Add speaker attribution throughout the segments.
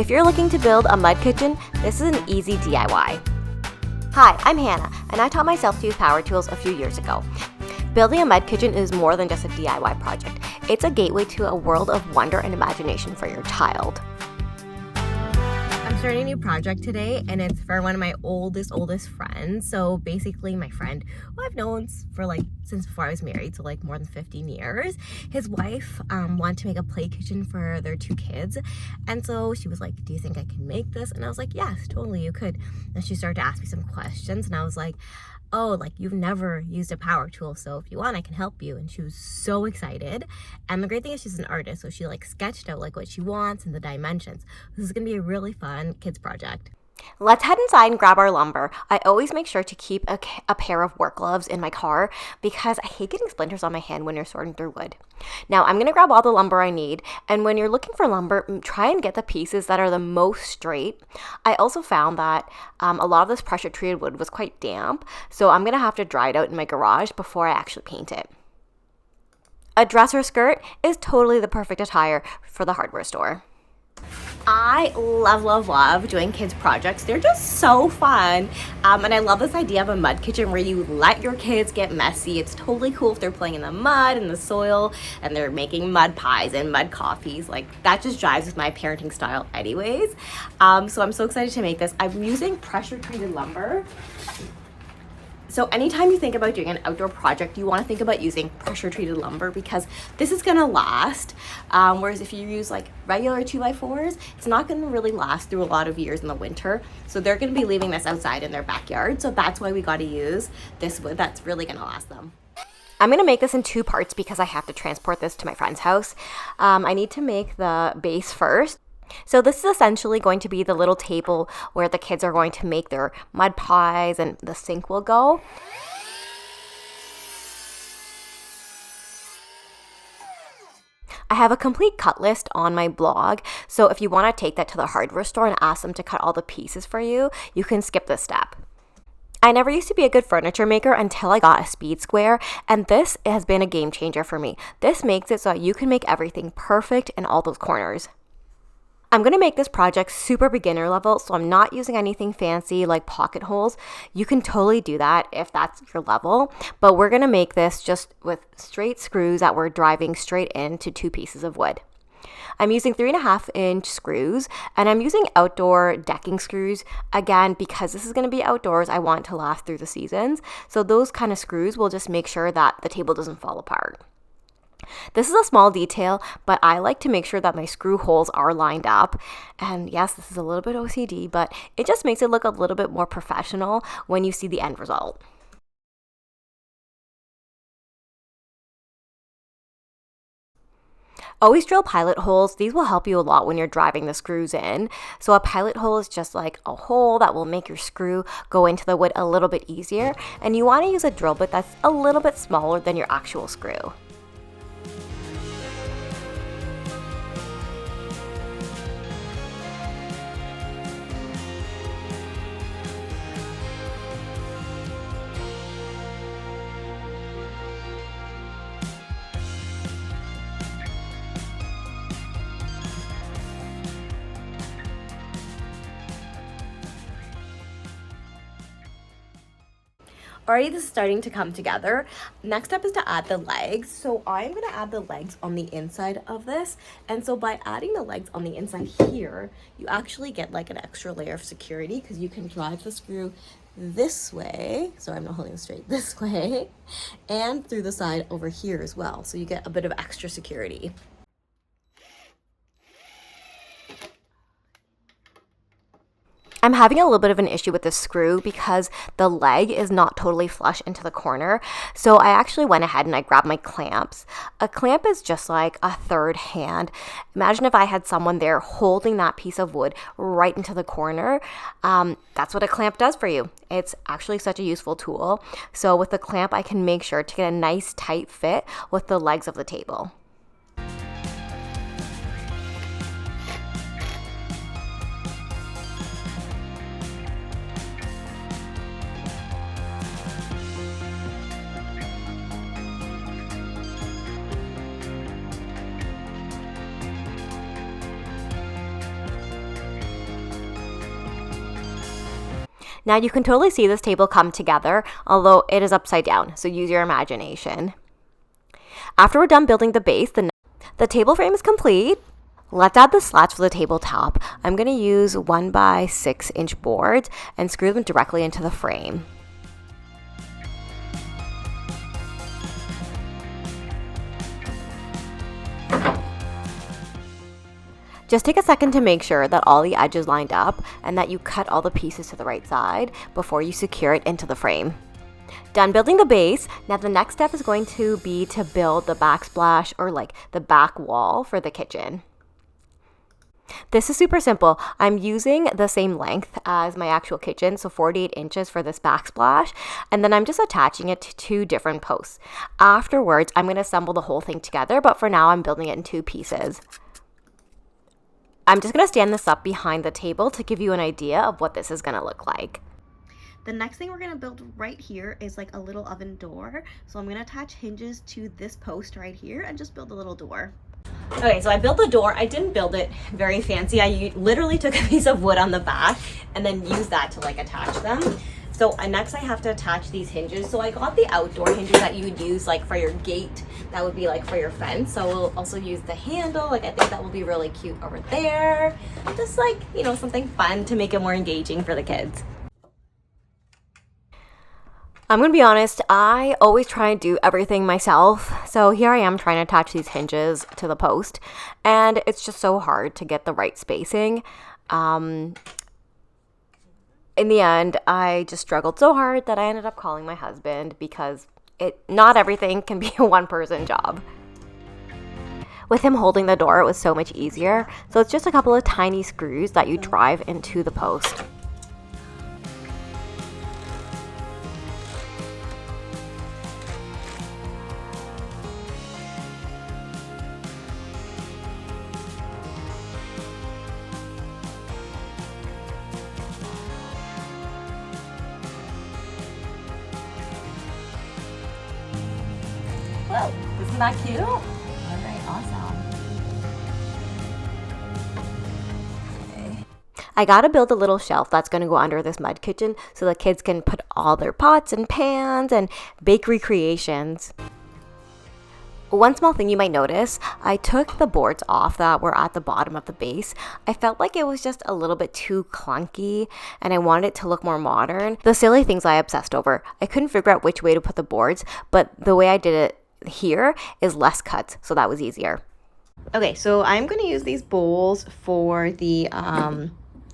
Speaker 1: If you're looking to build a mud kitchen, this is an easy DIY. Hi, I'm Hannah, and I taught myself to use power tools a few years ago. Building a mud kitchen is more than just a DIY project. It's a gateway to a world of wonder and imagination for your child. I'm starting a new project today, and it's for one of my oldest friends. So basically my friend who I've known for since before I was married, so more than 15 years. His wife wanted to make a play kitchen for their 2 kids. And so she was like, do you think I can make this? And I was like, yes, totally, you could. And she started to ask me some questions, and I was like, oh, you've never used a power tool, so if you want, I can help you. And she was so excited. And the great thing is she's an artist, so she sketched out what she wants and the dimensions. This is gonna be a really fun kids project. Let's head inside and grab our lumber. I always make sure to keep a pair of work gloves in my car because I hate getting splinters on my hand when you're sorting through wood. Now I'm gonna grab all the lumber I need, and when you're looking for lumber, try and get the pieces that are the most straight. I also found that a lot of this pressure treated wood was quite damp, so I'm gonna have to dry it out in my garage before I actually paint it. A dress or skirt is totally the perfect attire for the hardware store. I love doing kids projects. They're just so fun. And I love this idea of a mud kitchen where you let your kids get messy. It's totally cool if they're playing in the mud and the soil and they're making mud pies and mud coffees. That just jives with my parenting style anyways. So I'm so excited to make this. I'm using pressure treated lumber. So anytime you think about doing an outdoor project, you want to think about using pressure-treated lumber because this is going to last. Whereas if you use regular 2x4s, it's not going to really last through a lot of years in the winter. So they're going to be leaving this outside in their backyard. So that's why we got to use this wood that's really going to last them. I'm going to make this in 2 parts because I have to transport this to my friend's house. I need to make the base first. So this is essentially going to be the little table where the kids are going to make their mud pies and the sink will go. I have a complete cut list on my blog, so if you want to take that to the hardware store and ask them to cut all the pieces for you, you can skip this step. I never used to be a good furniture maker until I got a speed square, and this has been a game changer for me. This makes it so you can make everything perfect in all those corners. I'm going to make this project super beginner level, so I'm not using anything fancy like pocket holes. You can totally do that if that's your level, but we're going to make this just with straight screws that we're driving straight into 2 pieces of wood. I'm using 3.5-inch screws, and I'm using outdoor decking screws. Again, because this is going to be outdoors, I want it to last through the seasons, so those kind of screws will just make sure that the table doesn't fall apart. This is a small detail, but I like to make sure that my screw holes are lined up. And yes, this is a little bit OCD, but it just makes it look a little bit more professional when you see the end result. Always drill pilot holes. These will help you a lot when you're driving the screws in. So a pilot hole is just like a hole that will make your screw go into the wood a little bit easier. And you want to use a drill bit that's a little bit smaller than your actual screw. Already this is starting to come together. Next step is to add the legs. So I'm going to add the legs on the inside of this. And so by adding the legs on the inside here, you actually get an extra layer of security because you can drive the screw this way. So I'm not holding it straight, this way, and through the side over here as well. So you get a bit of extra security. I'm having a little bit of an issue with this screw because the leg is not totally flush into the corner. So I actually went ahead and I grabbed my clamps. A clamp is just like a third hand. Imagine if I had someone there holding that piece of wood right into the corner. That's what a clamp does for you. It's actually such a useful tool. So with the clamp, I can make sure to get a nice tight fit with the legs of the table. Now you can totally see this table come together, although it is upside down, so use your imagination. After we're done building the base, the table frame is complete. Let's add the slats for the tabletop. I'm going to use 1 by 6 inch boards and screw them directly into the frame. Just take a second to make sure that all the edges lined up and that you cut all the pieces to the right side before you secure it into the frame. Done building the base, now the next step is going to be to build the backsplash, or like the back wall for the kitchen. This is super simple. I'm using the same length as my actual kitchen, so 48 inches for this backsplash, and then I'm just attaching it to 2 different posts. Afterwards, I'm going to assemble the whole thing together, but for now I'm building it in 2 pieces. I'm just going to stand this up behind the table to give you an idea of what this is going to look like. The next thing we're going to build right here is like a little oven door. So I'm going to attach hinges to this post right here and just build a little door. Okay, so I built the door. I didn't build it very fancy. I literally took a piece of wood on the back and then used that to like attach them. So next I have to attach these hinges. So I got the outdoor hinges that you would use like for your gate. That would be like for your fence. So we'll also use the handle. Like I think that will be really cute over there. Just like, you know, something fun to make it more engaging for the kids. I'm going to be honest, I always try and do everything myself. So here I am trying to attach these hinges to the post, and it's just so hard to get the right spacing. In the end, I just struggled so hard that I ended up calling my husband because not everything can be a one-person job. With him holding the door, it was so much easier. So it's just a couple of tiny screws that you drive into the post. Whoa, isn't that cute? All right, awesome. Okay. I gotta build a little shelf that's gonna go under this mud kitchen so the kids can put all their pots and pans and bakery creations. One small thing you might notice, I took the boards off that were at the bottom of the base. I felt like it was just a little bit too clunky and I wanted it to look more modern. The silly things I obsessed over. I couldn't figure out which way to put the boards, but the way I did it here is less cuts, so that was easier. Okay, so I'm going to use these bowls for the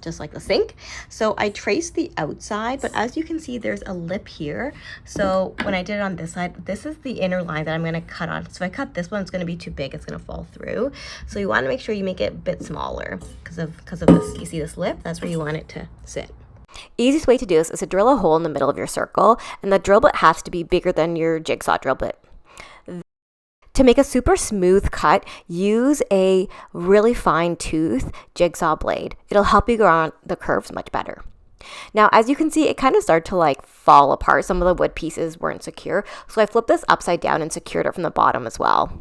Speaker 1: just like the sink. So I traced the outside, but as you can see, there's a lip here. So when I did it on this side, this is the inner line that I'm going to cut on. So if I cut this one, it's going to be too big. It's going to fall through. So you want to make sure you make it a bit smaller because of this. You see this lip? That's where you want it to sit. Easiest way to do this is to drill a hole in the middle of your circle, and the drill bit has to be bigger than your jigsaw drill bit. To make a super smooth cut, use a really fine tooth jigsaw blade. It'll help you go around the curves much better. Now, as you can see, it kind of started to like fall apart. Some of the wood pieces weren't secure, so I flipped this upside down and secured it from the bottom as well.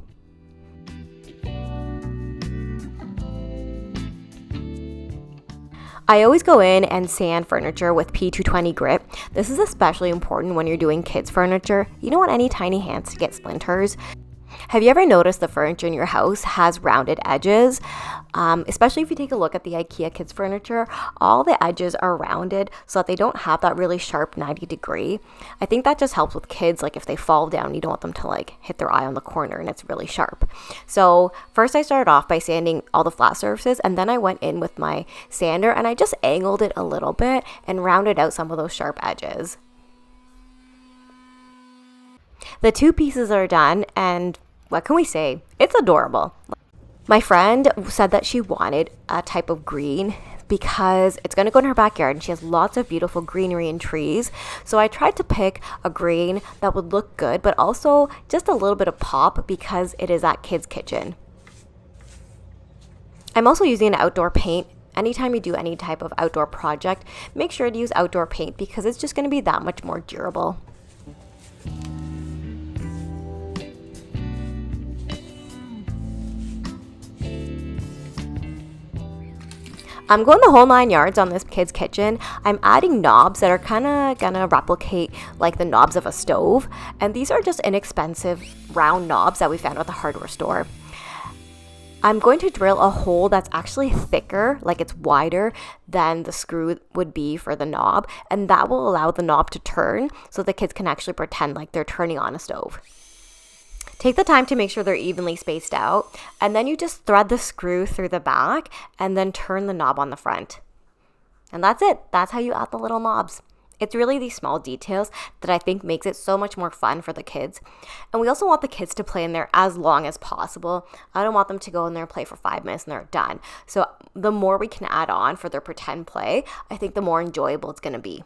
Speaker 1: I always go in and sand furniture with P220 grit. This is especially important when you're doing kids furniture. You don't want any tiny hands to get splinters. Have you ever noticed the furniture in your house has rounded edges? Especially if you take a look at the IKEA kids furniture, all the edges are rounded so that they don't have that really sharp 90 degree. I think that just helps with kids, like if they fall down, you don't want them to like hit their eye on the corner and it's really sharp. So first I started off by sanding all the flat surfaces, and then I went in with my sander and I just angled it a little bit and rounded out some of those sharp edges. The 2 pieces are done, and what can we say? It's adorable. My friend said that she wanted a type of green because it's going to go in her backyard and she has lots of beautiful greenery and trees. So I tried to pick a green that would look good, but also just a little bit of pop because it is at kids' kitchen. I'm also using an outdoor paint. Anytime you do any type of outdoor project, make sure to use outdoor paint because it's just going to be that much more durable. I'm going the whole 9 yards on this kid's kitchen. I'm adding knobs that are kind of gonna replicate like the knobs of a stove. And these are just inexpensive round knobs that we found at the hardware store. I'm going to drill a hole that's actually thicker, like it's wider than the screw would be for the knob. And that will allow the knob to turn so the kids can actually pretend like they're turning on a stove. Take the time to make sure they're evenly spaced out, and then you just thread the screw through the back and then turn the knob on the front. And that's it. That's how you add the little knobs. It's really these small details that I think makes it so much more fun for the kids. And we also want the kids to play in there as long as possible. I don't want them to go in there and play for 5 minutes and they're done. So the more we can add on for their pretend play, I think the more enjoyable it's going to be.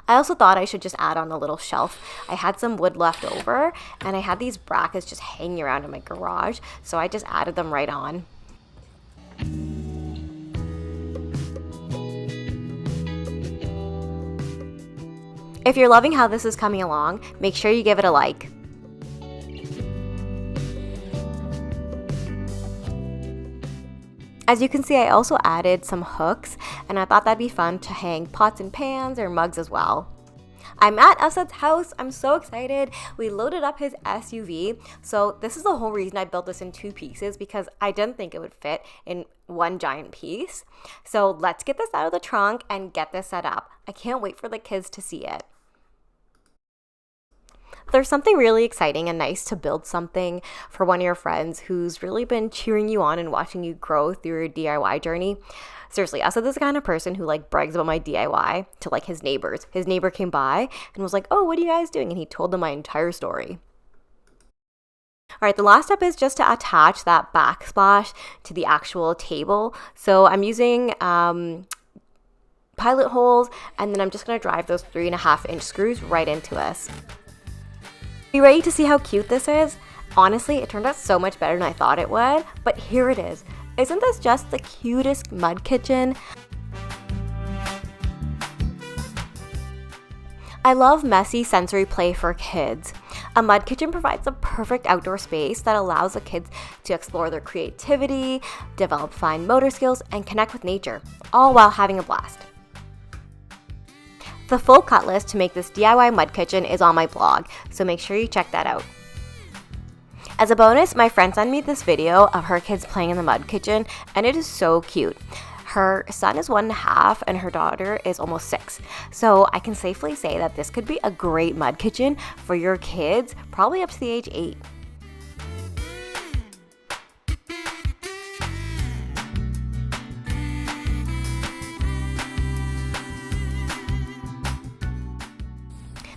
Speaker 1: I also thought I should just add on a little shelf. I had some wood left over and I had these brackets just hanging around in my garage, so I just added them right on. If you're loving how this is coming along, make sure you give it a like. As you can see, I also added some hooks, and I thought that'd be fun to hang pots and pans or mugs as well. I'm at Asad's house. I'm so excited. We loaded up his SUV. So this is the whole reason I built this in 2 pieces, because I didn't think it would fit in one giant piece. So let's get this out of the trunk and get this set up. I can't wait for the kids to see it. There's something really exciting and nice to build something for one of your friends who's really been cheering you on and watching you grow through your DIY journey. Seriously, Asad is the kind of person who like brags about my DIY to like his neighbors. His neighbor came by and was like, "Oh, what are you guys doing?" And he told them my entire story. All right, the last step is just to attach that backsplash to the actual table. So I'm using pilot holes, and then I'm just going to drive those 3.5-inch screws right into us. Are you ready to see how cute this is? Honestly, it turned out so much better than I thought it would, but here it is. Isn't this just the cutest mud kitchen? I love messy sensory play for kids. A mud kitchen provides a perfect outdoor space that allows the kids to explore their creativity, develop fine motor skills, and connect with nature, all while having a blast. The full cut list to make this DIY mud kitchen is on my blog, so make sure you check that out. As a bonus, my friend sent me this video of her kids playing in the mud kitchen, and it is so cute. Her son is 1.5 and her daughter is almost 6. So I can safely say that this could be a great mud kitchen for your kids, probably up to the age 8.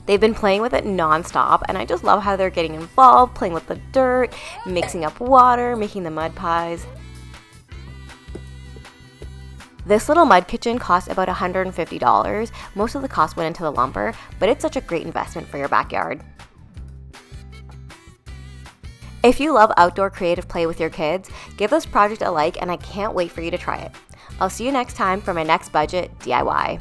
Speaker 1: They've been playing with it non-stop, and I just love how they're getting involved, playing with the dirt, mixing up water, making the mud pies. This little mud kitchen cost about $150. Most of the cost went into the lumber, but it's such a great investment for your backyard. If you love outdoor creative play with your kids, give this project a like, and I can't wait for you to try it. I'll see you next time for my next budget DIY.